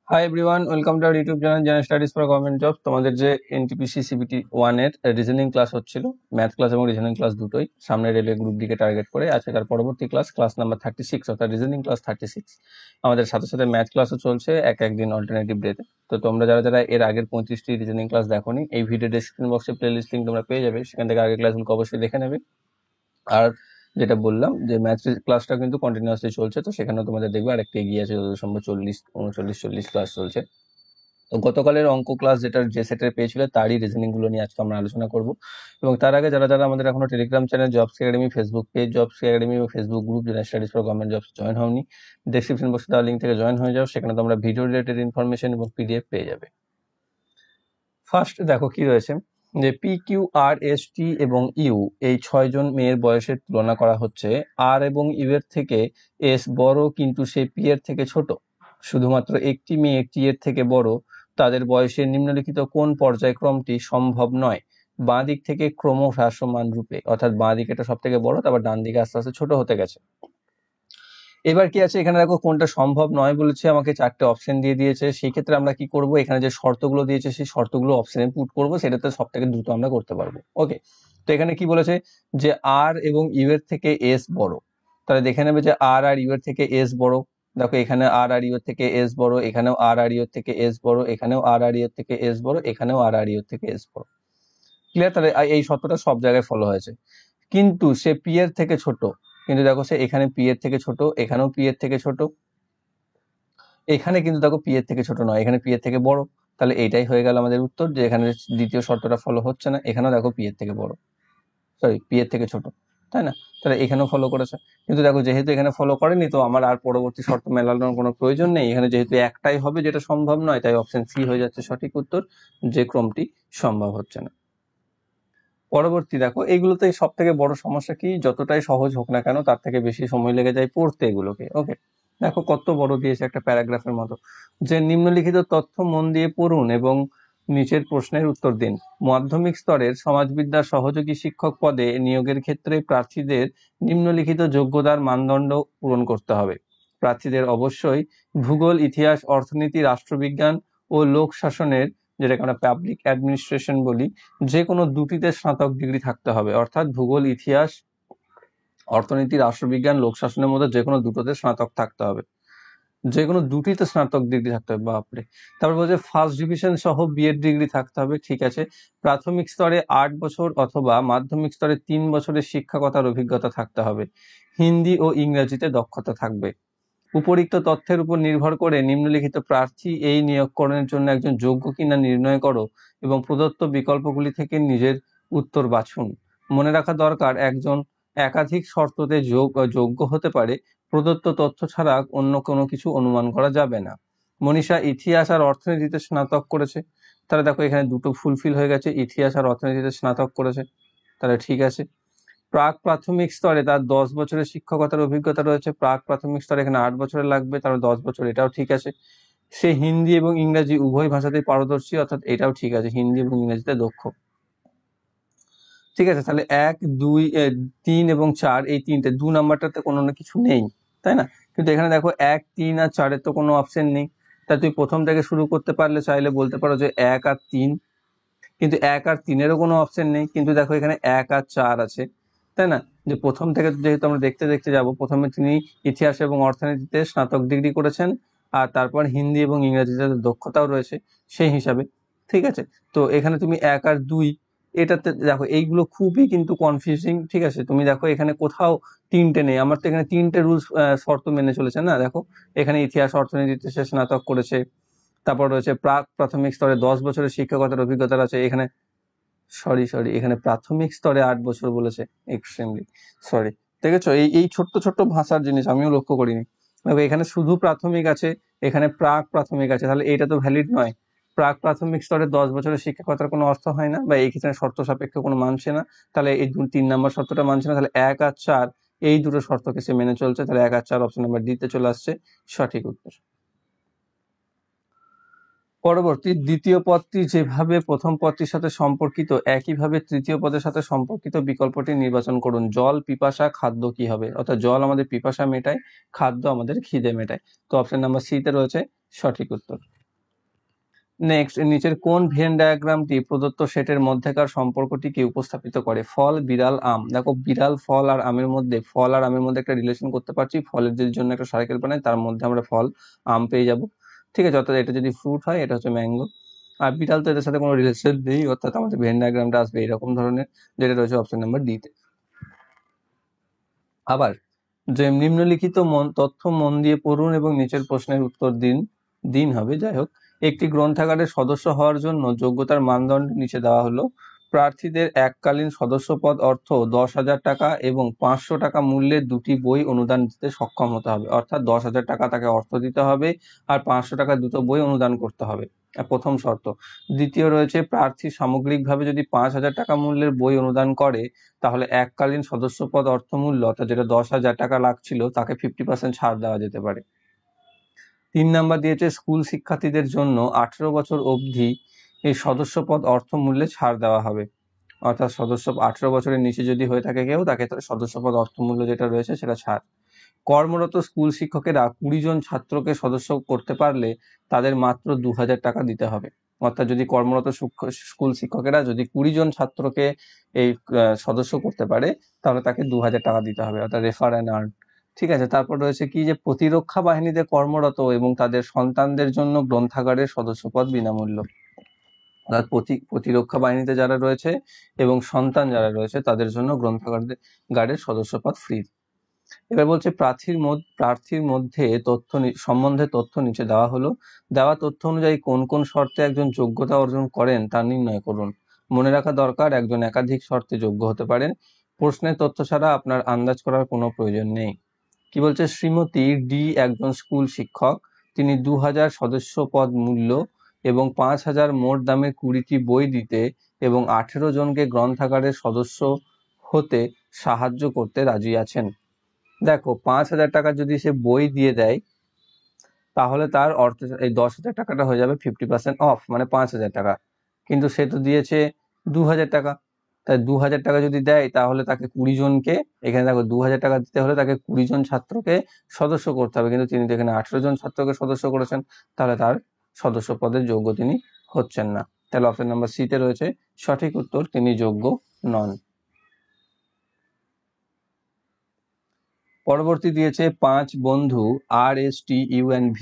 Hi everyone, welcome to our YouTube channel general studies for government job. তোমাদের যে NTPC CBT 1 এর reasoning class হচ্ছিল, math class এবং reasoning class দুটোই সামনে রেলওয়ে গ্রুপ ডিকে টার্গেট করে আছে। তার পরবর্তী ক্লাস নাম্বার 36, অর্থাৎ রিজনিং ক্লাস 36। আমাদের সাথে সাথে ম্যাথ ক্লাসও চলছে এক একদিন অল্টারনেটিভ ডেতে। তো তোমরা যারা যারা এর আগের 35টি রিজনিং ক্লাস দেখোনি, এই ভিডিও ডেসক্রিপশন বক্সে প্লেলিস্ট লিংক তোমরা পেয়ে যাবে, সেখান থেকে আগের ক্লাসগুলো অবশ্যই দেখে নেবে। আর যেটা বললাম যে ম্যাথ ক্লাসটা কিন্তু কন্টিনিউয়াসলি চলছে, তো সেখানেও তোমাদের দেখবে আরেকটা এগিয়ে আছে, যত সম্ভব 40 39 40 ক্লাস চলছে। তো গতকালের অঙ্ক ক্লাস যেটা যে সেটের পেয়েছিল তারই রিজনিং গুলো নিয়ে আজকে আমরা আলোচনা করব। এবং তার আগে যারা যারা আমাদের এখনো Telegram channel jobs academy, Facebook page jobs academy এবং Facebook group general studies for government jobs join হওনি, ডেসক্রিপশন বক্সে দেওয়া লিঙ্ক থেকে জয়েন হয়ে যাও, সেখানে তোমরা ভিডিও রিলেটেড ইনফরমেশন এবং পিডিএফ পেয়ে যাবে। ফার্স্ট দেখো কি রয়েছে, যে P Q R S T এবং ইউ এই 6 জন মেয়ের বয়সের তুলনা করা হচ্ছে। আর এবং ইউ এর থেকে এস বড় কিন্তু সে পি এর থেকে ছোট। শুধুমাত্র একটি মেয়ে টি এর থেকে বড়। তাদের বয়সের নিম্নলিখিত কোন পর্যায়ক্রমটি সম্ভব নয়? বাঁ দিক থেকে ক্রমহ্রাসমান রূপে, অর্থাৎ বাঁ দিকে এটা সব থেকে বড়, তারপর ডান দিকে আস্তে আস্তে ছোট হতে গেছে। এবার কি আছে, এখানে দেখো কোনটা সম্ভব নয় বলেছে, আমাকে 4টে অপশন দিয়ে দিয়েছে। সেই ক্ষেত্রে আমরা কি করব, এখানে যে শর্তগুলো দিয়েছে সেই শর্তগুলো অপশনে পুট করব, সেটাতে সব থেকে দ্রুত আমরা করতে পারবো। ওকে, তো এখানে কি বলেছে, যে আর এবং ইউ এর থেকে এস বড়। তাহলে দেখে নেবে যে আর আর ইউ এর থেকে এস বড়। দেখো এখানে আর আর ইউ এর থেকে এস বড়, এখানেও আর আর ইউ এর থেকে এস বড়, এখানেও আর আর ইউ এর থেকে এস বড়, এখানেও আর আর ইউ এর থেকে এস বড়। ক্লিয়ার? তাহলে এই শর্তটা সব জায়গায় ফলো হয়েছে। কিন্তু সে পি এর থেকে ছোট, কিন্তু দেখো সে এখানে পি এর থেকে ছোট, এখানেও পি এর থেকে ছোট, এখানে কিন্তু দেখো পি এর থেকে ছোট নয়, এখানে পি এর থেকে বড়। তাহলে এইটাই হয়ে গেল আমাদের উত্তর, যে এখানে দ্বিতীয় শর্তটা ফলো হচ্ছে না। এখানেও দেখো পি এর থেকে বড়, সরি পি এর থেকে ছোট, তাই না? তাহলে এখানেও ফলো করেছে। কিন্তু দেখো যেহেতু এখানে ফলো করেনি, তো আমার আর পরবর্তী শর্ত মেলানোর কোনো প্রয়োজন নেই। এখানে যেহেতু একটাই হবে যেটা সম্ভব নয়, তাই অপশন সি হয়ে যাচ্ছে সঠিক উত্তর, যে ক্রমটি সম্ভব হচ্ছে না। পরবর্তী দেখো, এইগুলোতে সব থেকে বড় সমস্যা কি, যতটাই সহজ হোক না কেন তার থেকে বেশি সময় লেগে যায় পড়তে এগুলোকে। ওকে, দেখো কত বড় দিয়েছে একটা প্যারাগ্রাফের মতো, যে নিম্নলিখিত তথ্য মন দিয়ে পড়ুন এবং নিচের প্রশ্নের উত্তর দিন। মাধ্যমিক স্তরের সমাজবিদ্যার সহযোগী শিক্ষক পদে নিয়োগের ক্ষেত্রে প্রার্থীদের নিম্নলিখিত যোগ্যতার মানদণ্ড পূরণ করতে হবে। প্রার্থীদের অবশ্যই ভূগোল, ইতিহাস, অর্থনীতি, রাষ্ট্রবিজ্ঞান ও লোক শাসনের, যেটাকে আমরা পাবলিক অ্যাডমিনিস্ট্রেশন বলি, যে কোনো দুটিতে স্নাতক ডিগ্রি থাকতে হবে। অর্থাৎ ভূগোল, ইতিহাস, অর্থনীতি, রাষ্ট্রবিজ্ঞান, লোক শাসনের মধ্যে যে কোনো দুটোতে স্নাতক থাকতে হবে, যে কোনো দুটিতে স্নাতক ডিগ্রি থাকতে হবে। বাপরে! তারপর বলছে ফার্স্ট ডিভিশন সহ বিএড ডিগ্রি থাকতে হবে। ঠিক আছে। প্রাথমিক স্তরে 8 বছর অথবা মাধ্যমিক স্তরে 3 বছরের শিক্ষকতার অভিজ্ঞতা থাকতে হবে। হিন্দি ও ইংরেজিতে দক্ষতা থাকবে। উপরিক্ত তথ্যের উপর নির্ভর করে নিম্নলিখিত প্রার্থী এই নিয়োগকরণের জন্য একজন যোগ্য কিনা নির্ণয় করো এবং প্রদত্ত বিকল্পগুলি থেকে নিজের উত্তর বাছুন। মনে রাখা দরকার, একজন একাধিক শর্ততে যোগ্য হতে পারে। প্রদত্ত তথ্য ছাড়া অন্য কোনো কিছু অনুমান করা যাবে না। মনীষা ইতিহাস আর অর্থনীতিতে স্নাতক করেছে, তাহলে দেখো এখানে দুটো ফুলফিল হয়ে গেছে, ইতিহাস আর অর্থনীতিতে স্নাতক করেছে, তাহলে ঠিক আছে। প্রাক প্রাথমিক স্তরে তার 10 বছরের শিক্ষকতার অভিজ্ঞতা রয়েছে। প্রাক প্রাথমিক স্তরে এখানে 8 বছরের লাগবে, তারপর 10 বছর, এটাও ঠিক আছে। সে হিন্দি এবং ইংরাজি উভয় ভাষাতেই পারদর্শী, অর্থাৎ এটাও ঠিক আছে, হিন্দি এবং ইংরেজিতে দক্ষ। ঠিক আছে, তাহলে 1 2 3 এবং 4 এই তিনটে, 2 নাম্বারটাতে কোনো না কিছু নেই, তাই না? কিন্তু এখানে দেখো 1 3 আর 4 এর তো কোনো অপশন নেই। তা তুই প্রথম থেকে শুরু করতে পারলে চাইলে বলতে পারো যে 1 আর 3, কিন্তু 1 আর 3-এরও কোনো অপশন নেই। কিন্তু দেখো এখানে 1 আর 4 আছে, তাই না? যে প্রথম থেকে যেহেতু আমরা দেখতে দেখতে যাব, প্রথমে তিনি ইতিহাস এবং অর্থনীতিতে স্নাতক ডিগ্রি করেছেন, আর তারপর হিন্দি এবং ইংরেজিতে দক্ষতাও রয়েছে সেই হিসাবে। ঠিক আছে, তো এখানে তুমি 1 আর 2, এটাতে দেখো এইগুলো খুবই কিন্তু কনফিউজিং। ঠিক আছে, তুমি দেখো এখানে কোথাও 3টে নেই, আমার তো এখানে 3টে রুলস শর্ত মেনে চলেছে না। দেখো এখানে ইতিহাস অর্থনীতিতে সে স্নাতক করেছে, তারপর রয়েছে প্রাক প্রাথমিক স্তরে 10 বছরের শিক্ষকতার অভিজ্ঞতা আছে। এখানে সরি এখানে প্রাথমিক স্তরে 8 বছর বলেছে, এক্সট্রিমলি সরি। দেখেছো, এই এই ছোট্ট ছোট্ট ভাষার জিনিস আমিও লক্ষ্য করিনি। দেখো এখানে শুধু প্রাথমিক আছে, এখানে প্রাক প্রাথমিক আছে, তাহলে এইটা তো ভ্যালিড নয়। প্রাক প্রাথমিক স্তরে 10 বছরের শিক্ষকতার কোনো অর্থ হয় না, বা এই ক্ষেত্রে শর্ত সাপেক্ষে কোনো মানছে না। তাহলে এই 3 নম্বর শর্তটা মানছে না। তাহলে 1 আর 4 এই দুটো শর্তকে সে মেনে চলছে, তাহলে 1 আর 4 অপশন নাম্বার ডিতে চলে আসছে সঠিক উত্তর। পরবর্তী, দ্বিতীয় পদটি যেভাবে প্রথম পদটির সাথে সম্পর্কিত একইভাবে তৃতীয় পদের সাথে সম্পর্কিত বিকল্পটি নির্বাচন করুন। জল, পিপাসা, খাদ্য কি হবে? অর্থাৎ জল আমাদের পিপাসা মেটায়, খাদ্য আমাদের খিদে মেটায়। তো অপশন নাম্বার সি তে রয়েছে সঠিক উত্তর। নেক্সট, নিচের কোন ভেন ডায়াগ্রামটি প্রদত্ত সেটের মধ্যেকার সম্পর্কটিকে উপস্থাপিত করে? ফল, বিড়াল, আম। দেখো বিড়াল, ফল আর আমের মধ্যে একটা রিলেশন করতে পারছি। ফলের যদি জন্য একটা সার্কেল বানাই, তার মধ্যে আমরা ফল আম পেয়ে যাব। ঠিক আছে, অর্থাৎ এটা যদি ফ্রুট হয়, এটা হচ্ছে ম্যাঙ্গো। আর বিড়াল তো এটার সাথে কোনো রিলেশন নেই, অর্থাৎ আমাদের ভেন ডায়াগ্রামটা আসবে এরকম ধরনের, যেটা রয়েছে অপশন নাম্বার ডি তে। আবার যে নিম্নলিখিত তথ্য মন দিয়ে পড়ুন এবং নিচের প্রশ্নের উত্তর দিন হবে। যাই হোক, একটি গ্রন্থাগারের সদস্য হওয়ার জন্য যোগ্যতার মানদণ্ড নিচে দেওয়া হলো। প্রার্থীদের এককালীন সদস্যপদ অর্থ 10,000 টাকা এবং 500 টাকা মূল্যের দুটি বই অনুদান দিতে সক্ষম হতে হবে। অর্থাৎ 10,000 টাকা তাকে অর্থ দিতে হবে আর 500 টাকা দুটো বই অনুদান করতে হবে, প্রথম শর্ত। দ্বিতীয় রয়েছে, প্রার্থী সামগ্রিকভাবে যদি 5,000 টাকা মূল্যের বই অনুদান করে, তাহলে এককালীন সদস্যপদ অর্থমূল্য, অর্থাৎ যেটা 10,000 টাকা লাগছিল, তাকে 50% ছাড় দেওয়া যেতে পারে। 3 নাম্বার দিয়েছে, স্কুল শিক্ষার্থীদের জন্য 18 বছর অবধি এই সদস্যপদ অর্থমূল্যে ছাড় দেওয়া হবে। অর্থাৎ 18 বছরের নিচে যদি হয়ে থাকে কেউ, তাকে সদস্যপদ অর্থমূল্য যেটা রয়েছে সেটা ছাড়। কর্মরত স্কুল শিক্ষকেরা 20 জন ছাত্রকে সদস্য করতে পারলে তাদের মাত্র 2,000 টাকা দিতে হবে। অর্থাৎ যদি কর্মরত স্কুল শিক্ষকেরা যদি 20 জন ছাত্রকে এই সদস্য করতে পারে, তাহলে তাকে 2,000 টাকা দিতে হবে, অর্থাৎ রেফার অ্যান্ড আর্ন। ঠিক আছে, তারপর রয়েছে কি, যে প্রতিরক্ষা বাহিনীতে কর্মরত এবং তাদের সন্তানদের জন্য গ্রন্থাগারের সদস্যপদ বিনামূল্য। অর্থাৎ প্রতিরক্ষা বাহিনীতে যারা রয়েছে এবং সন্তান যারা রয়েছে, তাদের জন্য গ্রন্থাগারের সদস্যপদ ফ্রি। এবার বলছে, প্রার্থীর মধ্যে সম্বন্ধে তথ্য নিচে দেওয়া হলো। দেওয়া তথ্য অনুযায়ী কোন কোন শর্তে একজন যোগ্যতা অর্জন করেন তা নির্ণয় করুন। মনে রাখা দরকার, একজন একাধিক শর্তে যোগ্য হতে পারেন। প্রশ্নের তথ্য ছাড়া আপনার আন্দাজ করার কোনো প্রয়োজন নেই। কি বলছে, শ্রীমতী ডি একজন স্কুল শিক্ষক। তিনি 2,000 সদস্য পদ মূল্য এবং 5,000 মোট দামে 20টি বই দিতে এবং 18 জনকে গ্রন্থাগারের সদস্য হতে সাহায্য করতে রাজি আছেন। দেখো 5,000 টাকা যদি সে বই দিয়ে দেয়, তাহলে তার অর্থ এই 10,000 টাকাটা হয়ে যাবে 50% অফ, মানে 5,000 টাকা। কিন্তু সে তো দিয়েছে 2,000 টাকা, তাই 2,000 টাকা যদি দেয়, তাহলে তাকে 20 জনকে, এখানে দেখো 2,000 টাকা দিতে হলে তাকে 20 জন ছাত্রকে সদস্য করতে হবে, কিন্তু তিনি তো এখানে 18 জন ছাত্রকে সদস্য করেছেন, তাহলে তার সদস্য পদের যোগ্য তিনি হচ্ছেন না। তাহলে অপশন নাম্বার সি তে রয়েছে সঠিক উত্তর, তিনি যোগ্য নন। পরবর্তী দিয়েছে, 5 বন্ধু RSTUNV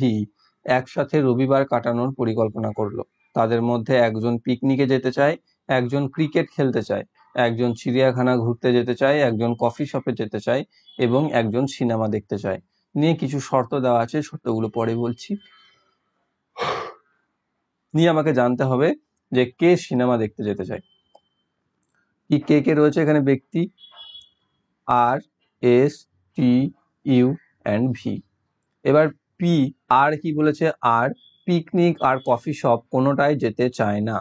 একসাথে রবিবার কাটানোর পরিকল্পনা করলো। তাদের মধ্যে একজন পিকনিকে যেতে চায়, একজন ক্রিকেট খেলতে চায়, একজন চিড়িয়াখানা ঘুরতে যেতে চায়, একজন কফি শপে যেতে চায় এবং একজন সিনেমা দেখতে চায়। নিয়ে কিছু শর্ত দেওয়া আছে, শর্তগুলো পরে বলছি। নিয়ে আমাকে জানতে হবে যে কে সিনেমা দেখতে যেতে চায়। কি কে কে রয়েছে এখানে ব্যক্তি? RSTUNV। এবার পি, আর কি বলেছে? আর পিকনিক আর কফি শপ কোনোটাই যেতে চায় না।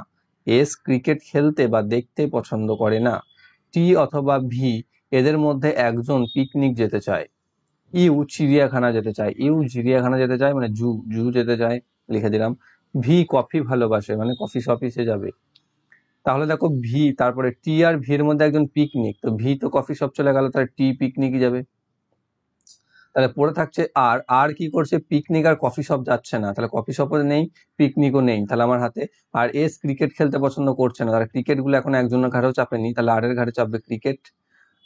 এস ক্রিকেট খেলতে বা দেখতে পছন্দ করে না। টি অথবা ভি, এদের মধ্যে একজন পিকনিক যেতে চায়। ইউ চিড়িয়াখানা যেতে চায়, চিড়িয়াখানা যেতে চায় মানে জু যেতে চায়, লিখে দিলাম। ভি কফি ভালোবাসে, মানে কফি শপে সে যাবে। তাহলে দেখো ভি, তারপরে টি আর ভি এর মধ্যে একজন পিকনিক, তো ভি তো কফি শপ চলে গেল, তাহলে টি পিকনিকই যাবে। তাহলে পড়ে থাকছে আর কি করছে? পিকনিক আর কফি শপ যাচ্ছে না, তাহলে কফি শপও নেই, পিকনিকও নেই, তাহলে আমার হাতে। আর এস ক্রিকেট খেলতে পছন্দ করছে না, তাহলে ক্রিকেট গুলো এখন একজনের ঘাড়েও চাপেনি, তাহলে আর এর ঘাড়ে চাপবে ক্রিকেট।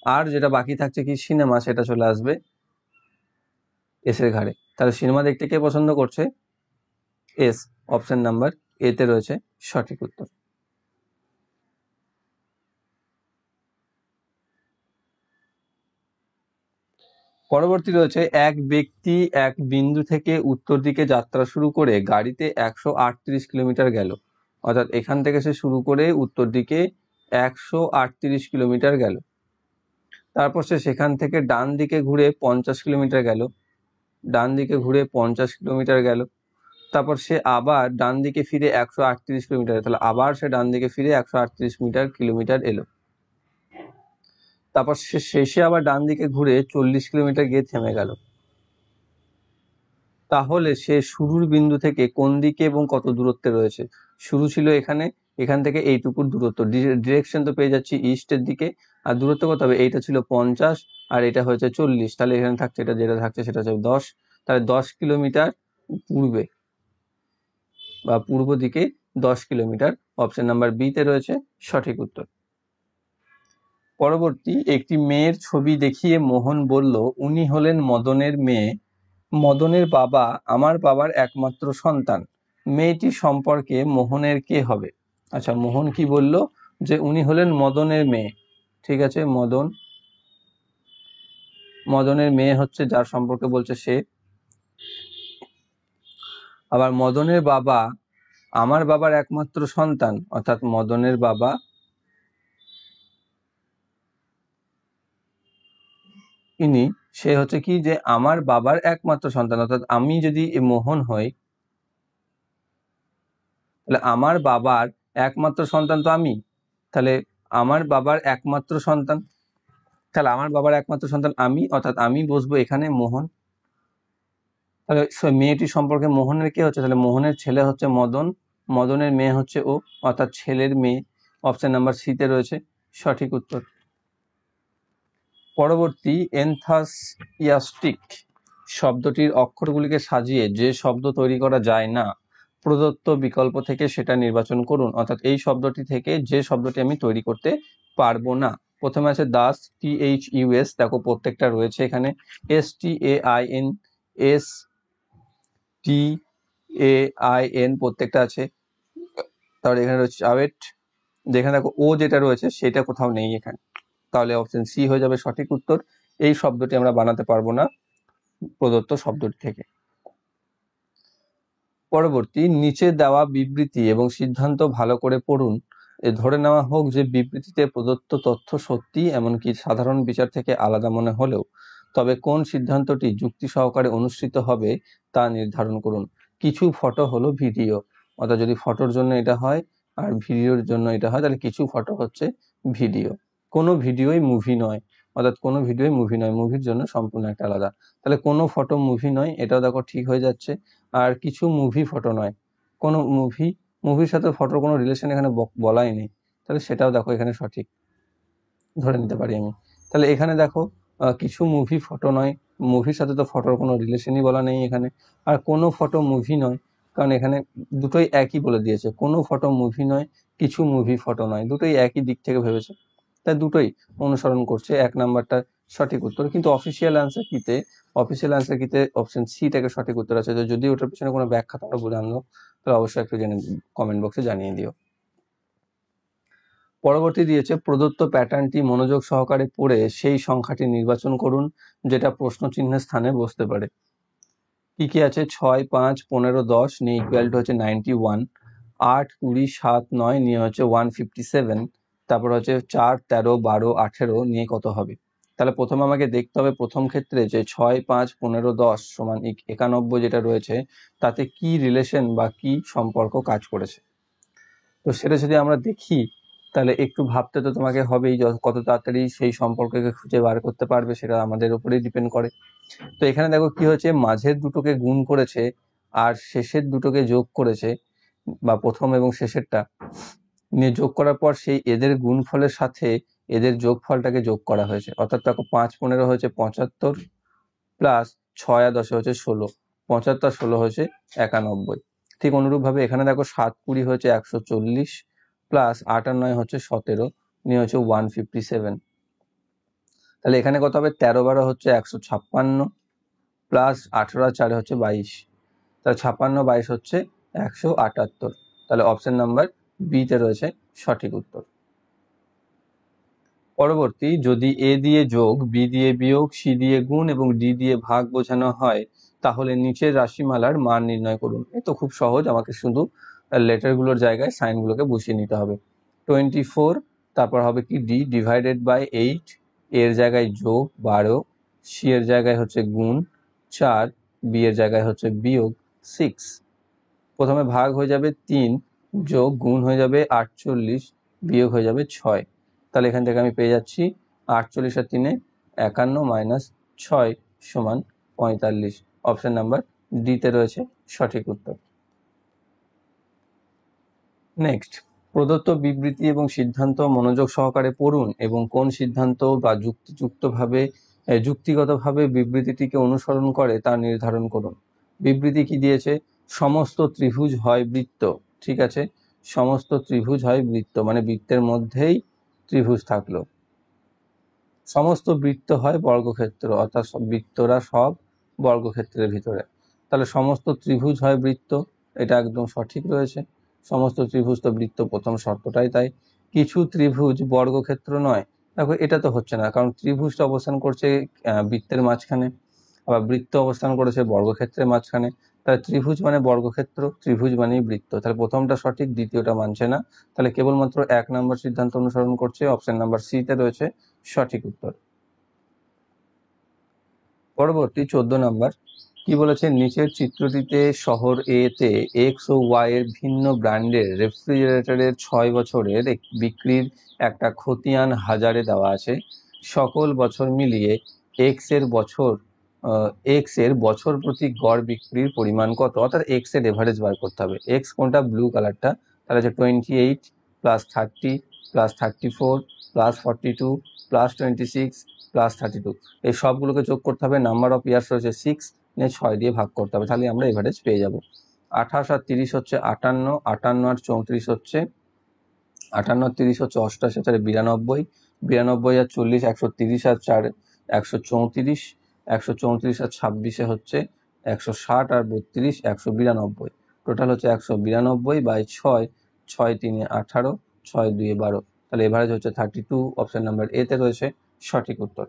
আর যেটা বাকি থাকছে কি, সিনেমা, সেটা চলে আসবে এস এর ঘাড়ে। তাহলে সিনেমা দেখতে কে পছন্দ করছে? এস। অপশন নাম্বার এ তে রয়েছে সঠিক উত্তর। পরবর্তী রয়েছে, এক ব্যক্তি এক বিন্দু থেকে উত্তর দিকে যাত্রা শুরু করে গাড়িতে 138 কিলোমিটার গেল। অর্থাৎ এখান থেকে সে শুরু করে উত্তর দিকে 138 কিলোমিটার গেল। তারপর সে সেখান থেকে ডান দিকে ঘুরে 50 কিলোমিটার গেল, ডান দিকে ঘুরে 50 কিলোমিটার গেল। তারপর সে আবার ডান দিকে ফিরে 138 কিলোমিটার, তাহলে আবার সে ডান দিকে ফিরে 138 কিলোমিটার এলো। তারপর সে শেষে আবার ডান দিকে ঘুরে 40 কিলোমিটার গিয়ে থেমে গেল। তাহলে সে শুরুর বিন্দু থেকে কোন দিকে এবং কত দূরত্বে রয়েছে? শুরু ছিল এখানে, এখান থেকে এইটুকুর দূরত্ব, ডিরেকশন তো পেয়ে যাচ্ছি ইস্টের দিকে। আর দূরত্ব কত হবে? এইটা ছিল 50 আর এটা হয়েছে 40, তাহলে এখানে থাকছে, এটা যেটা থাকছে সেটা হচ্ছে 10। তাহলে 10 কিলোমিটার পূর্বে বা পূর্ব দিকে 10 কিলোমিটার। অপশন নাম্বার বি তে রয়েছে সঠিক উত্তর। পরবর্তী, একটি মেয়ের ছবি দেখিয়ে মোহন বলল উনি হলেন মদনের মেয়ে, মদনের বাবা আমার বাবার একমাত্র সন্তান, মেয়েটি সম্পর্কে মোহনের কে হবে? আচ্ছা, মোহন কি বলল? যে উনি হলেন মদনের মেয়ে। ঠিক আছে, মদনের মেয়ে হচ্ছে যার সম্পর্কে বলছে সে। আবার মদনের বাবা আমার বাবার একমাত্র সন্তান, অর্থাৎ মদনের বাবা ইনি, সে হচ্ছে কি যে আমার বাবার একমাত্র সন্তান, অর্থাৎ আমি যদি মোহন হই তাহলে আমার বাবার একমাত্র সন্তান তো আমি, তাহলে আমার বাবার একমাত্র সন্তান, তাহলে আমার বাবার একমাত্র সন্তান আমি, অর্থাৎ আমি বসবো এখানে মোহন। তাহলে মেয়েটি সম্পর্কে মোহনের কে হচ্ছে? তাহলে মোহনের ছেলে হচ্ছে মদন, মদনের মেয়ে হচ্ছে ও, অর্থাৎ ছেলের মেয়ে। অপশন নাম্বার সি তে রয়েছে সঠিক উত্তর। পরবর্তী, এনথাসিয়াস্টিক শব্দটির অক্ষরগুলিকে সাজিয়ে যে শব্দ তৈরি করা যায় না প্রদত্ত বিকল্প থেকে সেটা নির্বাচন করুন। অর্থাৎ এই শব্দটি থেকে যে শব্দটি আমি তৈরি করতে পারবো না। প্রথমে আছে দাস, THUS, দেখো প্রত্যেকটা রয়েছে এখানে। STAIN, STAIN প্রত্যেকটা আছে। তাহলে এখানে রয়েছে আওয়েট, যেখানে দেখো ও যেটা রয়েছে সেটা কোথাও নেই এখানে, তাহলে অপশন সি হয়ে যাবে সঠিক উত্তর। এই শব্দটি আমরা বানাতে পারবো না প্রদত্ত শব্দটি থেকে। পরবর্তী, নিচে দেওয়া বিবৃতি এবং সিদ্ধান্ত ভালো করে পড়ুন। ধরে নেওয়া হোক যে বিবৃতিতে প্রদত্ত তথ্য সত্যি, এমনকি সাধারণ বিচার থেকে আলাদা মনে হলেও, তবে কোন সিদ্ধান্তটি যুক্তি সহকারে অনুসৃত হবে তা নির্ধারণ করুন। কিছু ফটো হলো ভিডিও, অর্থাৎ যদি ফটোর জন্য এটা হয় আর ভিডিওর জন্য এটা হয়, তাহলে কিছু ফটো হচ্ছে ভিডিও। কোনো ভিডিওই মুভি নয়, অর্থাৎ কোনো ভিডিওই মুভি নয়, মুভির জন্য সম্পূর্ণ একটা আলাদা। তাহলে কোনো ফটো মুভি নয়, এটাও দেখো ঠিক হয়ে যাচ্ছে। আর কিছু মুভি ফটো নয়, কোনো মুভির সাথে ফটোর কোনো রিলেশন এখানে বলাই নেই, তাহলে সেটাও দেখো এখানে সঠিক ধরে নিতে পারি আমি। তাহলে এখানে দেখো কিছু মুভি ফটো নয়, মুভির সাথে তো ফটোর কোনো রিলেশনই বলা নেই এখানে। আর কোনো ফটো মুভি নয়, কারণ এখানে দুটোই একই বলে দিয়েছে, কোনো ফটো মুভি নয়, কিছু মুভি ফটো নয়, দুটোই একই দিক থেকে ভেবেছে, তাই দুটোই অনুসরণ করছে। এক নাম্বারটা সঠিক উত্তর। কিন্তু অফিসিয়াল অ্যান্সার কিতে অপশন সিটাকে সঠিক উত্তর আছে। তো যদি ওটার পিছনে কোনো ব্যাখ্যা তোমরা বলে আনলো তাহলে অবশ্যই একটু জেনে কমেন্ট বক্সে জানিয়ে দিও। পরবর্তী দিয়েছে, প্রদত্ত প্যাটার্নটি মনোযোগ সহকারে পড়ে সেই সংখ্যাটি নির্বাচন করুন যেটা প্রশ্ন চিহ্নের স্থানে বসতে পারে। কি কি আছে? 6, 5, 15, 10 নিয়ে ইকুয়াল টু হচ্ছে 91, 8, 20, 7, 9 নিয়ে হচ্ছে 157, তারপর হচ্ছে 4, 13, 12, 18 নিয়ে কত হবে? তাহলে প্রথমে আমাকে দেখতে হবে প্রথম ক্ষেত্রে যে 6, 5, 15, 10 সমান 91 যেটা রয়েছে তাতে কি রিলেশন বা কি সম্পর্ক কাজ করেছে। তো সেটা যদি আমরা দেখি তাহলে একটু ভাবতে তো তোমাকে হবেই, কত তাড়াতাড়ি সেই সম্পর্ককে খুঁজে বার করতে পারবে সেটা আমাদের উপরেই ডিপেন্ড করে। তো এখানে দেখো কি হয়েছে, মাঝের দুটোকে গুণ করেছে আর শেষের দুটোকে যোগ করেছে, বা প্রথম এবং শেষেরটা নিয়ে যোগ করার পর সেই এদের গুণফলের সাথে এদের যোগফলটাকে যোগ করা হয়েছে। অর্থাৎ দেখো 5, 15 হয়েছে 75, প্লাস 6 আর 10 হয়েছে 16, 75, 16 হয়েছে 91। ঠিক অনুরূপভাবে এখানে দেখো 7, 20 হয়েছে 140, প্লাস 8 আর 9 হচ্ছে 17 নিয়ে হচ্ছে 157। তাহলে এখানে কত হবে? 13, 12 হচ্ছে 156, প্লাস 18 আর 4 হচ্ছে 22, তাহলে 56, 22 হচ্ছে 178। তাহলে অপশন নাম্বার বি তে রয়েছে সঠিক উত্তর। পরবর্তী, যদি এ দিয়ে যোগ, বি দিয়ে বিয়োগ, সি দিয়ে গুণ এবং ডি দিয়ে ভাগ বোঝানো হয় তাহলে নিচের রাশিমালার মান নির্ণয় করুন। এ তো খুব সহজ, আমাকে শুধু লেটারগুলোর জায়গায় সাইনগুলোকে বসিয়ে নিতে হবে। 24, তারপর হবে কি ডি ডিভাইডেড বাই 8, এর জায়গায় যোগ 12, সি এর জায়গায় হচ্ছে গুণ 4, বি এর জায়গায় হচ্ছে বিয়োগ 6। প্রথমে ভাগ হয়ে যাবে 3, যোগ গুণ হয়ে যাবে 48, বিয়োগ হয়ে যাবে 6। তাহলে এখান থেকে আমি পেয়ে যাচ্ছি 48 আর 3 51 মাইনাস 6 সমান 45। অপশন নাম্বার ডি তে রয়েছে সঠিক উত্তর। নেক্সট, প্রদত্ত বিবৃতি এবং সিদ্ধান্ত মনোযোগ সহকারে পড়ুন এবং কোন সিদ্ধান্ত বা যুক্তিগতভাবে বিবৃতিটিকে অনুসরণ করে তা নির্ধারণ করুন। বিবৃতি কি দিয়েছে? সমস্ত ত্রিভুজ হয় বৃত্ত, ঠিক আছে, সমস্ত ত্রিভুজ হয় বৃত্ত, মানে বৃত্তের মধ্যেই ত্রিভুজ থাকলো। সমস্ত বৃত্ত হয় বর্গক্ষেত্র, অর্থাৎ বৃত্তরা সব বর্গক্ষেত্রের ভিতরে। তাহলে সমস্ত ত্রিভুজ হয় বৃত্ত, এটা একদম সঠিক রয়েছে। সমস্ত ত্রিভুজ তো বৃত্ত, প্রথম শর্তটাই তাই। কিছু ত্রিভুজ বর্গক্ষেত্র নয়, দেখো এটা তো হচ্ছে না, কারণ ত্রিভুজটা অবস্থান করছে বৃত্তের মাঝখানে, আবার বৃত্ত অবস্থান করেছে বর্গক্ষেত্রের মাঝখানে। তাহলে ত্রিভুজ মানে বর্গক্ষেত্র, ত্রিভুজ মানেই বৃত্ত। তাহলে প্রথমটা সঠিক, দ্বিতীয়টা মানছে না। তাহলে কেবলমাত্র 1 নম্বর সিদ্ধান্ত অনুসরণ করছে, অপশন নাম্বার সি তে রয়েছে সঠিক উত্তর। পরবর্তী 14 নম্বর কি বলেছে, নিচের চিত্রটিতে শহর এ তে এক্স ও ওয়াই এর ভিন্ন ব্র্যান্ডের রেফ্রিজারেটরের 6 বছরের বিক্রির একটা খতিয়ান হাজারে দেওয়া আছে। সকল বছর মিলিয়ে এক্স এর বছর প্রতি গড় বিক্রির পরিমাণ কত, অর্থাৎ এক্স এর এভারেজ বার করতে হবে। এক্স কোনটা, ব্লু কালারটা, তাহলে হচ্ছে 28 plus 30 plus 34 plus 42 plus 26 plus 32, এই সবগুলোকে যোগ করতে হবে। নাম্বার অফ ইয়ার্স রয়েছে 6, 6 দিয়ে ভাগ করতে হবে, তাহলে আমরা এভারেজ পেয়ে যাব। 28 আর 30 হচ্ছে 58, 58 আর 34 হচ্ছে 58 আর 30 হচ্ছে 88, 92, 92 আর 40 130 আর 4 134, 134 আর 26 হচ্ছে 160 আর 32 192, টোটাল হচ্ছে 192 বাই 6, 6 3 18, 6 2 12, তাহলে এভারেজ হচ্ছে 32, অপশন নাম্বার এ তে রয়েছে সঠিক উত্তর।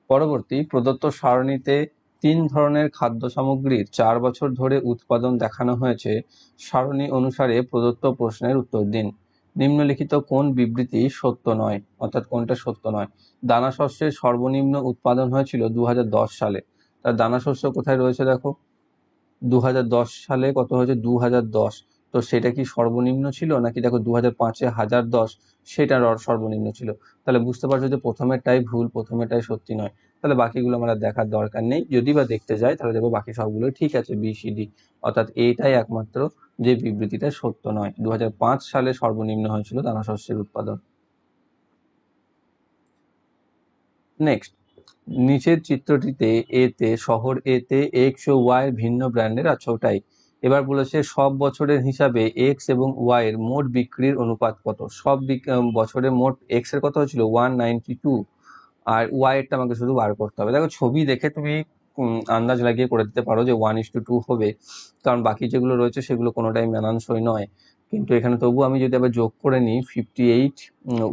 পরবর্তী, প্রদত্ত সারণীতে 3 ধরনের খাদ্য সামগ্রীর 4 বছর ধরে উৎপাদন দেখানো হয়েছে। সারণী অনুসারে প্রদত্ত প্রশ্নের উত্তর দিন। নিম্নলিখিত কোন বিবৃতি সত্য নয়, অর্থাৎ কোনটা সত্য নয়। দানা শস্যের সর্বনিম্ন উৎপাদন হয়েছিল 2010 সালে। তার দানা শস্য কোথায় রয়েছে দেখো, 2010 সালে কত হয়েছে, 2010, তো সেটা কি সর্বনিম্ন ছিল নাকি, দেখো 2005-এ 1010, সেটা সর্বনিম্ন ছিল। তাহলে বুঝতে পারছো যে প্রথমেরটাই ভুল, প্রথমেরটাই সত্যি নয়। তাহলে বাকিগুলো আমরা দেখার দরকার নেই, যদি বা দেখতে যাই তাহলে দেখবো বাকি সবগুলো ঠিক আছে, বি সি ডি, অর্থাৎ এইটাই একমাত্র যে বিবৃতিটা সত্য নয়। 2005 সালে সর্বনিম্ন হয়েছিল দানা শস্যের উৎপাদন। নেক্সট, নিচের চিত্রটিতে এতে শহর এতে এক্স ও ওয়াই এর ভিন্ন ব্র্যান্ডের আছে, ওটাই। এবার বলেছে সব বছরের হিসাবে এক্স এবং ওয়াই এর মোট বিক্রির অনুপাত কত। সব বছরের মোট এক্স এর কত হয়েছিল 192, আর ওয়াই এরটা আমাকে শুধু বার করতে হবে। দেখো ছবি দেখে তুমি আন্দাজ লাগিয়ে করে দিতে পারো যে 1:2 হবে, কারণ বাকি যেগুলো রয়েছে সেগুলো কোনোটাই মানানসই নয়। কিন্তু এখানে তবু আমি যদি আবার যোগ করে নিই 58,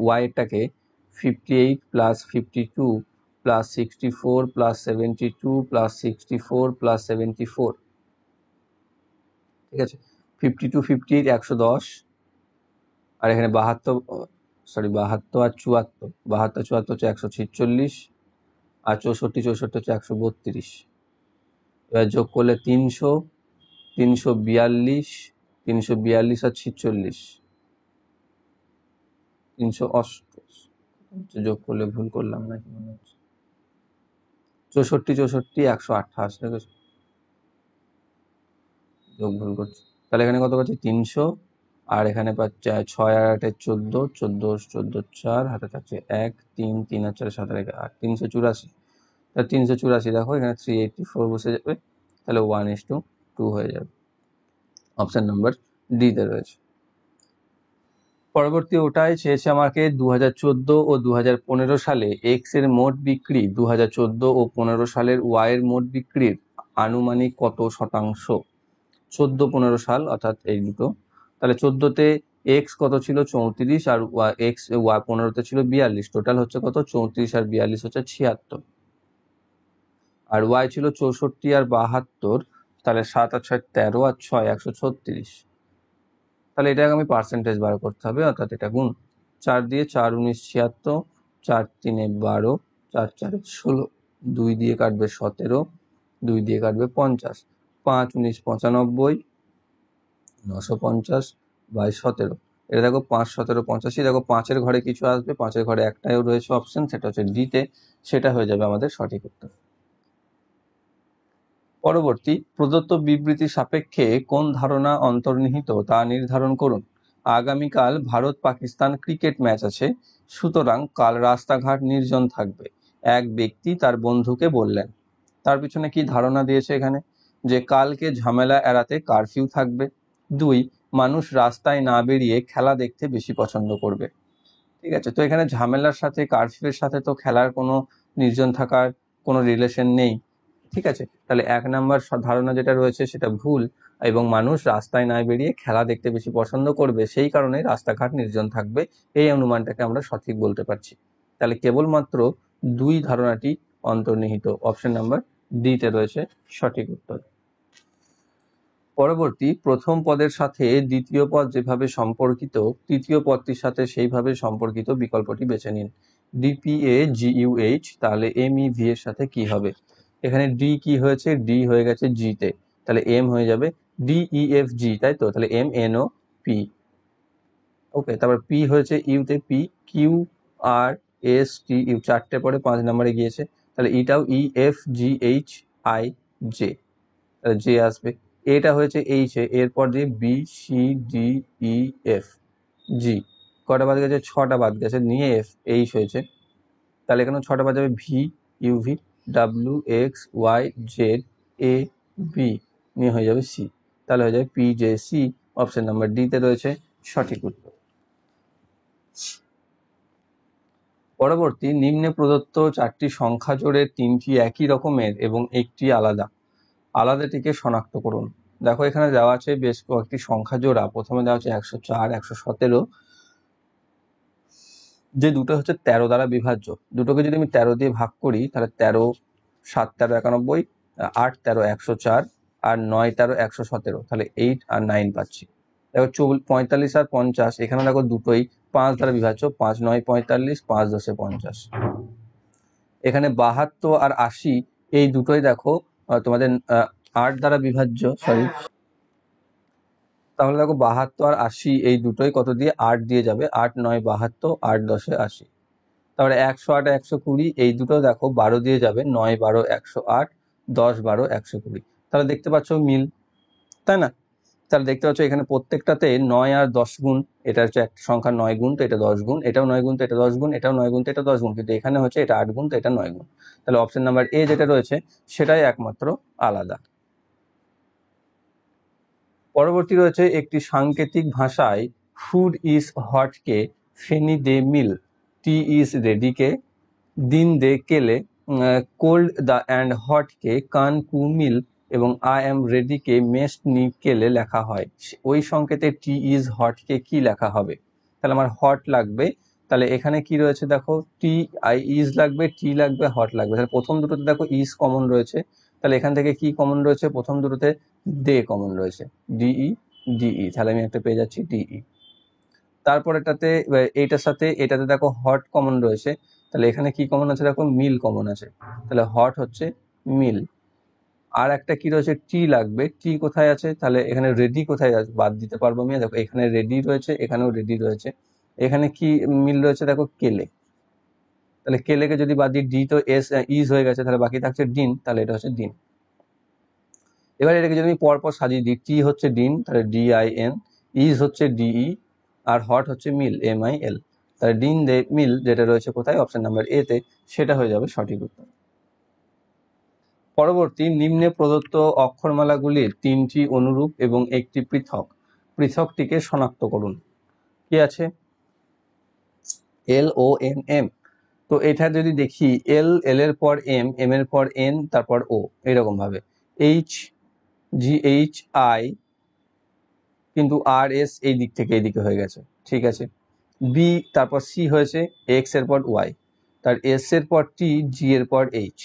ওয়াই এরটাকে 58 plus 52 plus 64 plus 72 plus 64 plus 74, ঠিক আছে। 52 58 110, আর এখানে 72 আর 74, 72 74 হচ্ছে 146, আর 64 64 হচ্ছে 132। এবার যোগ করলে 300, 342, 342 আর 46, 388, যোগ করলে ভুল করলাম নাকি মনে হচ্ছে, 64 64 128, দেখেছো যোগ ভুল করছি। তাহলে এখানে কত পাচ্ছি 300, আর এখানে পাচ্ছে 6 আর 8 14, 14 14 4, হাতে থাকছে 1 3 3 আর 4 7 আর 8, 384। তাহলে 384, দেখো এখানে 384 বসে যাবে, তাহলে 1:2 হয়ে যাবে, অপশন নাম্বার ডি তে রয়েছে। পরবর্তী ওটাই চেয়েছে আমাকে 2014 ও 2015 সালে এক্স এর মোট বিক্রি 2014 ও 15 সালের ওয়াই এর মোট বিক্রির আনুমানিক কত শতাংশ। 14-15 সাল, অর্থাৎ এই দুটো। তাহলে 14-তে এক্স কত ছিল 34, আর এক্স ওয়াই 15-তে ছিল 42, টোটাল হচ্ছে কত 34 আর 42 হচ্ছে 76, আর ওয়াই ছিল 64 আর 72, তাহলে 7 আর 6 13 আর 6 136। তাহলে এটাকে আমি পার্সেন্টেজ বার করতে হবে, অর্থাৎ এটা গুণ 4 দিয়ে, 4 19 76, 4 3 12, 4 4 16, 2 দিয়ে কাটবে 17, 2 দিয়ে কাটবে 50, 5 19 95, 950 বাই 17। এটা দেখো 5 17 85, দেখো 5-এর ঘরে কিছু আসবে, 5-এর ঘরে একটাও রয়েছে অপশন, সেটা হচ্ছে ডি তে, সেটা হয়ে যাবে আমাদের সঠিক উত্তর। পরবর্তী, প্রদত্ত বিবৃতি সাপেক্ষে কোন ধারণা অন্তর্নিহিত তা নির্ধারণ করুন। আগামীকাল ভারত পাকিস্তান ক্রিকেট ম্যাচ আছে, সুতরাং কাল রাস্তাঘাট নির্জন থাকবে, এক ব্যক্তি তার বন্ধুকে বললেন। তার পিছনে কি ধারণা দিয়েছে এখানে, যে কালকে ঝামেলা এড়াতে কারফিউ থাকবে। 2, মানুষ রাস্তায় না বেরিয়ে খেলা দেখতে বেশি পছন্দ করবে। ঠিক আছে, তো এখানে ঝামেলার সাথে কারফিউর সাথে তো খেলার কোনো নির্জন থাকার কোনো রিলেশন নেই। ঠিক আছে, তাহলে 1 নাম্বার ধারণা যেটা রয়েছে সেটা ভুল, এবং মানুষ রাস্তায় না বেরিয়ে খেলা দেখতে বেশি পছন্দ করবে, সেই কারণে রাস্তাঘাট নির্জন থাকবে, এই অনুমানটাকে আমরা সঠিক বলতে পারছি। তাহলে কেবলমাত্র 2 ধারণাটি অন্তর্নিহিত, অপশন নাম্বার ডি তে রয়েছে সঠিক উত্তর। পরবর্তী, প্রথম পদের সাথে দ্বিতীয় পদ যেভাবে সম্পর্কিত তৃতীয় পদটির সাথে সেইভাবে সম্পর্কিত বিকল্পটি বেছে নিন। DPAGUH, তাহলে MEV এর সাথে কি হবে? এখানে ডি কি হয়েছে? ডি হয়ে গেছে জি তে, তাহলে এম হয়ে যাবে DEFG, তাই তো? তাহলে MNOP। ওকে, তারপর পি হয়েছে ইউতে, PQRSTU, 4টে পরে 5 নম্বরে গিয়েছে, তাহলে ইটাও EFGHIJ, তাহলে জে আসবে। এটা হয়েছে এইচ এ, এরপর যে BCDEF জি, কটা বাদ গেছে? 6টা বাদ গেছে, নিয়ে এফ এইচ হয়েছে, তাহলে এখানে 6টা বাদ যাবে VUV WXYZAB, নিয়ে হয়ে যাবে সি, তাহলে হয়ে যাবে PJC, অপশন নাম্বার ডি তে রয়েছে সঠিক উত্তর। পরবর্তী, নিম্নে প্রদত্ত 4টি সংখ্যা জোড়ে 3টি একই রকমের এবং একটি আলাদা, আলাদাটিকে শনাক্ত করুন। দেখো এখানে দেওয়া আছে বেশ কয়েকটি সংখ্যা জোড়া। প্রথমে দেওয়া আছে 104, 117, যে দুটো হচ্ছে 13 দ্বারা বিভাজ্য। দুটোকে যদি আমি 13 দিয়ে ভাগ করি, তাহলে 13, 7 13 91, 8 13 104, আর 9 13 117, তাহলে 8 আর 9 পাচ্ছি। দেখো 45 আর 50, এখানে দেখো দুটোই 5 দ্বারা বিভাজ্য, 5 9 45, 5 10 50। এখানে 72 আর 80, এই দুটোই দেখো তোমাদের 8 দ্বারা বিভাজ্য, সরি, তাহলে দেখো 72 আর 80 এই দুটোই কত দিয়ে? 8 দিয়ে যাবে, 8 9 72, 8 10 80। তারপরে 108 120, এই দুটো দেখো 12 দিয়ে যাবে, 9 12 108, 10 12 120। তাহলে দেখতে পাচ্ছ মিল, তাই না? তাহলে দেখতে পাচ্ছ এখানে প্রত্যেকটাতে 9 আর 10 গুণ, এটা হচ্ছে একটা সংখ্যা 9 গুণ, তো এটা 10 গুণ, এটাও 9 গুণ, তো এটা 10 গুণ, এটাও 9 গুণ, তো এটা 10 গুণ, কিন্তু এখানে হচ্ছে এটা 8 গুণ, তো এটা 9 গুণ। তাহলে অপশন নাম্বার এ যেটা রয়েছে সেটাই একমাত্র আলাদা। পরবর্তী রয়েছে, একটি সাংকেতিক ভাষায় ফুড ইজ হটকে ফেনি দে মিল, টি ইজ রেডিকে দিন দে কেলে, কোল্ড দ্য অ্যান্ড হটকে কান কু মিল এবং আই এম রেডিকে মেস্ট নি কেলে লেখা হয়। ওই সংকেতে টি ইজ হটকে কি লেখা হবে? তাহলে আমার হট লাগবে, তাহলে এখানে কি রয়েছে দেখো, টি আই ইজ লাগবে, টি লাগবে, হট লাগবে। তাহলে প্রথম দুটোতে দেখো ইজ কমন রয়েছে, তাহলে এখান থেকে কি কমন রয়েছে? প্রথম দুটোতে দে কমন রয়েছে, ডিই ডিই, তাহলে আমি একটা পেয়ে যাচ্ছি ডিই। তারপর এইটার সাথে এটাতে দেখো হট কমন রয়েছে, তাহলে এখানে কি কমন আছে? দেখো মিল কমন আছে, তাহলে হট হচ্ছে মিল। আর একটা কি রয়েছে? টি লাগবে, টি কোথায় আছে? তাহলে এখানে রেডি কোথায় বাদ দিতে পারবো আমি? দেখো এখানে রেডি রয়েছে, এখানেও রেডি রয়েছে, এখানে কি মিল রয়েছে? দেখো কেলে, তাহলে কেলেকে যদি বাদ দিই, ডি তো এস ইজ হয়ে গেছে, তাহলে বাকি থাকছে ডিন, তাহলে এটা হচ্ছে ডিন। এবার এটাকে যদি আমি পরপর সাজিয়ে দিই, টি হচ্ছে ডিন, তাহলে DIN, ইজ হচ্ছে DE, আর হট হচ্ছে মিল, MIL, তাহলে ডিন দে মিল যেটা রয়েছে কোথায়? অপশন নাম্বার এ তে, সেটা হয়ে যাবে সঠিক উত্তর। পরবর্তী, নিম্নে প্রদত্ত অক্ষরমালাগুলির 3টি অনুরূপ এবং একটি পৃথক, পৃথকটিকে শনাক্ত করুন। কি আছে? LONM, তো এটা যদি দেখি, এল এর পর এম, এম এর পর এন, তারপর ও, এরকম ভাবে। HGHI, কিন্তু RS এই দিক থেকে এইদিকে হয়ে গেছে, ঠিক আছে। বি, তারপর সি হয়েছে, এক্স এর পর ওয়াই, তার এস এর পর টি, জি এর পর এইচ,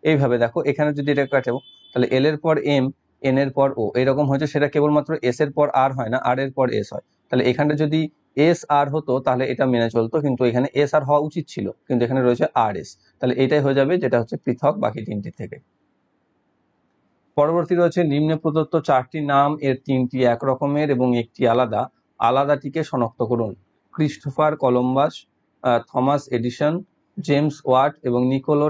এইভাবে দেখো এখানে যদি এটা কাটাবো, তাহলে এল এর পর এম, এন এর পর ও, এরকম হয়েছে। সেটা কেবলমাত্র এস এর পর আর হয় না, আর এর পর এস হয়। তাহলে এখানে যদি এস আর হতো তাহলে এটা মেনে চলতো, কিন্তু এখানে এস আর হওয়া উচিত ছিল, কিন্তু এখানে রয়েছে আর এস, তাহলে এটাই হয়ে যাবে যেটা হচ্ছে পৃথক বাকি তিনটি থেকে। পরবর্তী রয়েছে, নিম্নে প্রদত্ত 4টি নাম এর 3টি এক রকমের এবং একটি আলাদা, আলাদাটিকে শনাক্ত করুন। Christopher Columbus, Thomas Edison, James Watt এবং নিকোলা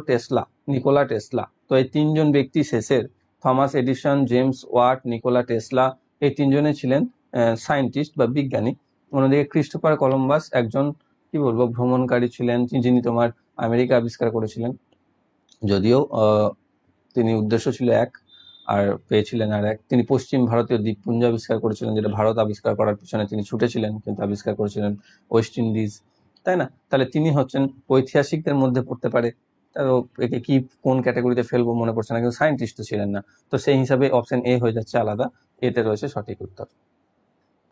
টেসলা। তো এই 3জন ব্যক্তি শেষের, Thomas Edison, James Watt, Nikola Tesla, এই 3জনে ছিলেন সায়েন্টিস্ট বা বিজ্ঞানী। অন্যদিকে ক্রিস্টোফার কলম্বাস একজন কি বলবো ভ্রমণকারী ছিলেন, যিনি তোমার আমেরিকা আবিষ্কার করেছিলেন, যদিও তিনি উদ্দেশ্য ছিল এক, আর পেয়েছিলেন আর এক, তিনি পশ্চিম ভারতীয় দ্বীপপুঞ্জ আবিষ্কার করেছিলেন, যেটা ভারত আবিষ্কার করার পিছনে তিনি ছুটেছিলেন, কিন্তু আবিষ্কার করেছিলেন ওয়েস্ট ইন্ডিজ, তাই না? তাহলে তিনি হচ্ছেন ঐতিহাসিকদের মধ্যে পড়তে পারে। তো একে কি কোন ক্যাটাগরিতে ফেলবো মনে পড়ছে না, কিন্তু সায়েন্টিস্ট তো ছিলেন না, তো সেই হিসাবে অপশন এ হয়ে যাচ্ছে আলাদা, এতে রয়েছে সঠিক উত্তর।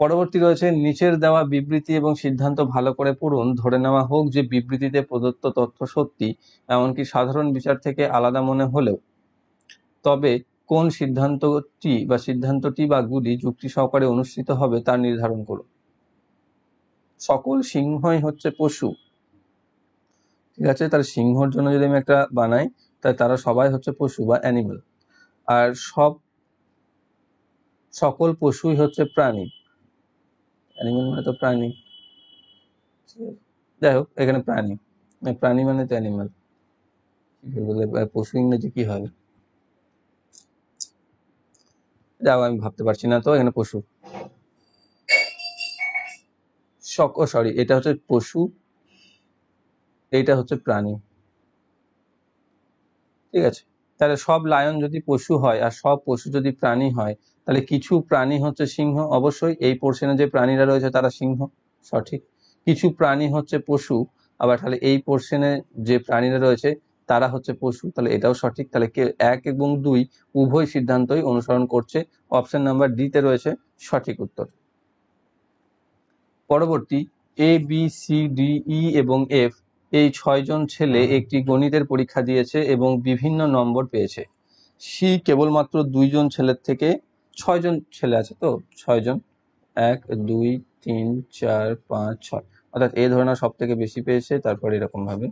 পরবর্তী রয়েছে, নিচের দেওয়া বিবৃতি এবং সিদ্ধান্ত ভালো করে পড়ুন। ধরে নেওয়া হোক যে বিবৃতিতে প্রদত্ত তথ্য সত্যি, এমনকি সাধারণ বিচার থেকে আলাদা মনে হলেও, তবে কোন সিদ্ধান্তটি বা গুলি যুক্তি সহকারে অনুষ্ঠিত হবে তা নির্ধারণ করুন। সকল সিংহই হচ্ছে পশু, ঠিক আছে? তাহলে সিংহর জন্য যদি আমি একটা বানাই, তাহলে তারা সবাই হচ্ছে পশু বা অ্যানিমেল। আর সকল পশুই হচ্ছে প্রাণী, অ্যানিমেল মানে তো প্রাণী, যাই হোক এখানে প্রাণী মানে তো অ্যানিমেল, কি বলবো, পশু ইংরেজি কি হয়, যাও আমি ভাবতে পারছি না, তো এখানে পশু, সরি এটা হচ্ছে পশু, এইটা হচ্ছে প্রাণী, ঠিক আছে? তাহলে সব লায়ন যদি পশু হয় আর সব পশু যদি প্রাণী হয়, তাহলে কিছু প্রাণী হচ্ছে সিংহ, অবশ্যই এই পোর্শনে যে প্রাণীরা রয়েছে তারা সিংহ, সঠিক। কিছু প্রাণী হচ্ছে পশু, আবার তাহলে এই পোর্শনে যে প্রাণীরা রয়েছে তারা হচ্ছে পশু, তাহলে এটাও সঠিক। তাহলে 1 এবং 2 উভয় সিদ্ধান্তই অনুসরণ করছে, অপশন নাম্বার ডি তে রয়েছে সঠিক উত্তর। পরবর্তী, A B C D E এবং এফ এই 6 জন ছেলে একটি গণিতের পরীক্ষা দিয়েছে এবং বিভিন্ন নম্বর পেয়েছে। সি কেবলমাত্র 2 জন ছেলের থেকে, 6 জন ছেলে আছে তো 6 জন, 1 2 3 4 5 6, অর্থাৎ এ ধরে নাও সব থেকে বেশি পেয়েছে, তারপর এরকম ভাবে,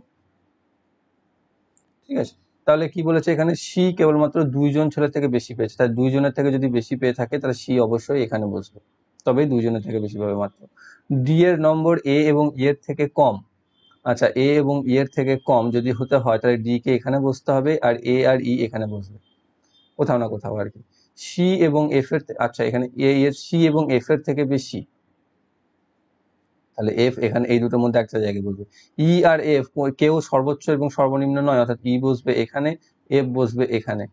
ঠিক আছে? তাহলে কি বলেছে এখানে, সি কেবলমাত্র 2 জন ছেলের থেকে বেশি পেয়েছে, তাই 2 জনের থেকে যদি বেশি পেয়ে থাকে তাহলে সি অবশ্যই এখানে বসবে, তবেই 2 জনের থেকে বেশি পাবে মাত্র। ডি এর নম্বর এ এবং ই এর থেকে কম, আচ্ছা এ এবং ই এর থেকে কম যদি হতে হয় তাহলে ডি কে এখানে বসতে হবে আর এ আর ই এখানে বসবে, কোথাও না কোথাও আর কি। সি এবং এফ এর, আচ্ছা এখানে এ এর সি এবং এফ এর থেকে বেশি, তাহলে এফ এখানে এই দুটোর মধ্যে একটা জায়গায় বসবে। ই আর এফ কেউ সর্বোচ্চ এবং সর্বনিম্ন নয়, অর্থাৎ ই বসবে এখানে, এফ বসবে এখানে,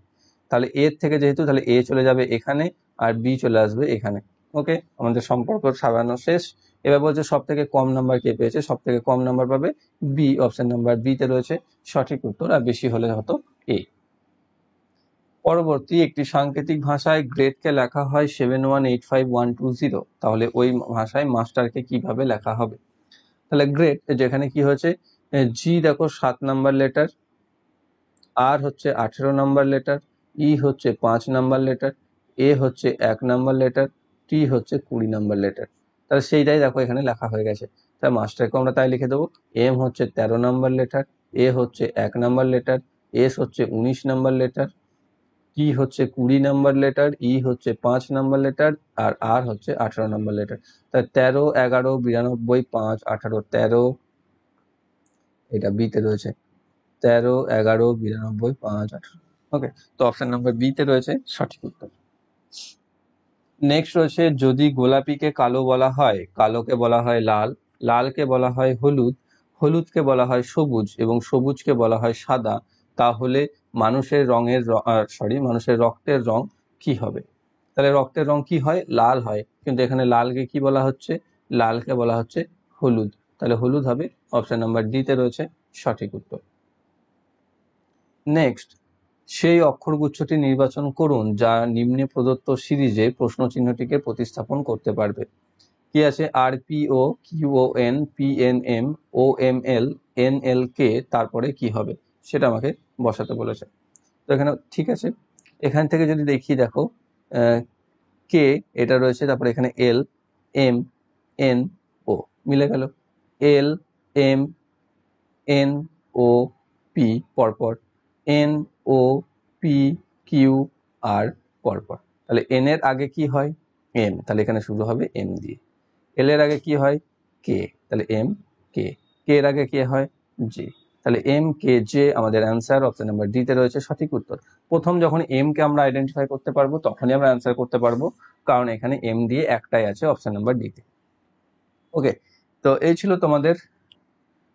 তাহলে এর থেকে যেহেতু, তাহলে এ চলে যাবে এখানে আর বি চলে আসবে এখানে। ওকে, আমাদের সম্পর্ক সাজানো শেষ। এবার বলছে সব থেকে কম নাম্বার কে পেয়েছে, সব থেকে কম নাম্বার পাবে বি, অপশন নাম্বার বি তে রয়েছে সঠিক উত্তর, আর বেশি হলে হতো এ। পরবর্তী, একটি সাংকেতিক ভাষায় গ্রেডকে লেখা হয় 7185120, তাহলে ওই ভাষায় মাস্টারকে কিভাবে লেখা হবে? তাহলে গ্রেড যেখানে কি হয়েছে, জি দেখো 7 নাম্বার লেটার, আর হচ্ছে 18 নাম্বার লেটার, ই হচ্ছে 5 নাম্বার লেটার, এ হচ্ছে 1 নাম্বার লেটার, টি হচ্ছে 20 নাম্বার লেটার। তাহলে সেইটাই দেখো এখানে লেখা হয়ে গেছে, তাহলে মাস্টারকে আমরা তাই লিখে দেবো, এম হচ্ছে 13 নাম্বার লেটার, এ হচ্ছে 1 নাম্বার লেটার, এস হচ্ছে 19 নাম্বার লেটার, টি হচ্ছে 20 নাম্বার লেটার, ই হচ্ছে 5 নাম্বার লেটার, আর আর হচ্ছে 18 নাম্বার লেটার। তাই 13 11 92 5 18 13, এটা বিতে রয়েছে 13 11 92 5 18। ওকে, তো অপশন নাম্বার বি তে রয়েছে সঠিক উত্তর। নেক্সট রয়েছে, যদি গোলাপিকে কালো বলা হয়, কালোকে বলা হয় লাল, লালকে বলা হয় হলুদ, হলুদকে বলা হয় সবুজ এবং সবুজকে বলা হয় সাদা, তাহলে মানুষের রক্তের রং কি হবে? তাহলে রক্তের রং কি হয়? লাল হয়, কিন্তু এখানে লালকে কি বলা হচ্ছে? লালকে বলা হচ্ছে হলুদ, তাহলে হলুদ হবে, অপশন নাম্বার ডি তে রয়েছে সঠিক উত্তর। নেক্সট, সেই অক্ষরগুচ্ছটি নির্বাচন করুন যা নিম্নে প্রদত্ত সিরিজে প্রশ্নচিহ্নটিকে প্রতিস্থাপন করতে পারবে। কি আছে? RPO, QON, PNM, OML, NLK, তারপরে কি হবে সেটা আমাকে বসাতে বলেছে। তো এখানে ঠিক আছে, এখান থেকে যদি দেখি, দেখো কে এটা রয়েছে, তারপরে এখানে এল, এম, এন, ও মিলে গেল, এল, এম, এন, ও, পি পরপর, এন, ও, পি, কিউ, আর পরপর। তাহলে এন এর আগে কি হয়? এম, তাহলে এখানে শুরু হবে এম দিয়ে। এল এর আগে কি হয়? কে, তাহলে এম কে। কে এর আগে কে হয়? জে, তাহলে এম কে জে আমাদের অ্যান্সার, অপশন নাম্বার ডি তে রয়েছে সঠিক উত্তর। প্রথম যখন এম কে আমরা আইডেন্টিফাই করতে পারবো তখনই আমরা অ্যান্সার করতে পারবো, কারণ এখানে এম দিয়ে একটাই আছে, অপশন নাম্বার ডি তে। ওকে, তো এই ছিল তোমাদের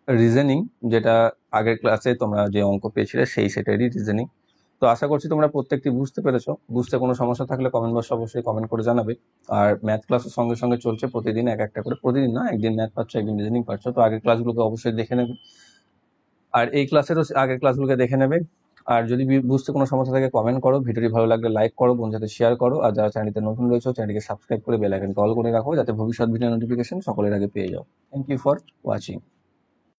রিজনিং, যেটা আগের ক্লাসে তোমরা যে অঙ্ক পেয়েছিলে সেই সেটেরই রিজনিং। তো আশা করছি তোমরা প্রত্যেকটি বুঝতে পেরেছো। বুঝতে কোনো সমস্যা থাকলে কমেন্ট বক্সে অবশ্যই কমেন্ট করে জানাবে। আর ম্যাথ ক্লাসের সঙ্গে সঙ্গে চলছে প্রতিদিন এক একটা করে, প্রতিদিন না, একদিন ম্যাথ পাচ্ছ একদিন রিজনিং পাচ্ছ, তো আগের ক্লাসগুলোকে অবশ্যই দেখে নেবে। আর এই ক্লাসেরও আগের ক্লাসগুলোকে দেখে নেবে। আর যদি বুঝতে কোনো সমস্যা থাকে কমেন্ট করো, ভিডিওটি ভালো লাগলে লাইক করো, বন্ধুদের সাথে শেয়ার করো, আর যারা চ্যানেলটিতে নতুন রয়েছে চ্যানেলটিকে সাবস্ক্রাইব করে বেল আইকনকে অল করে রাখো, যাতে ভবিষ্যৎ ভিডিও নোটিফিকেশন সকলের আগে পেয়ে যাও। Thank you for watching.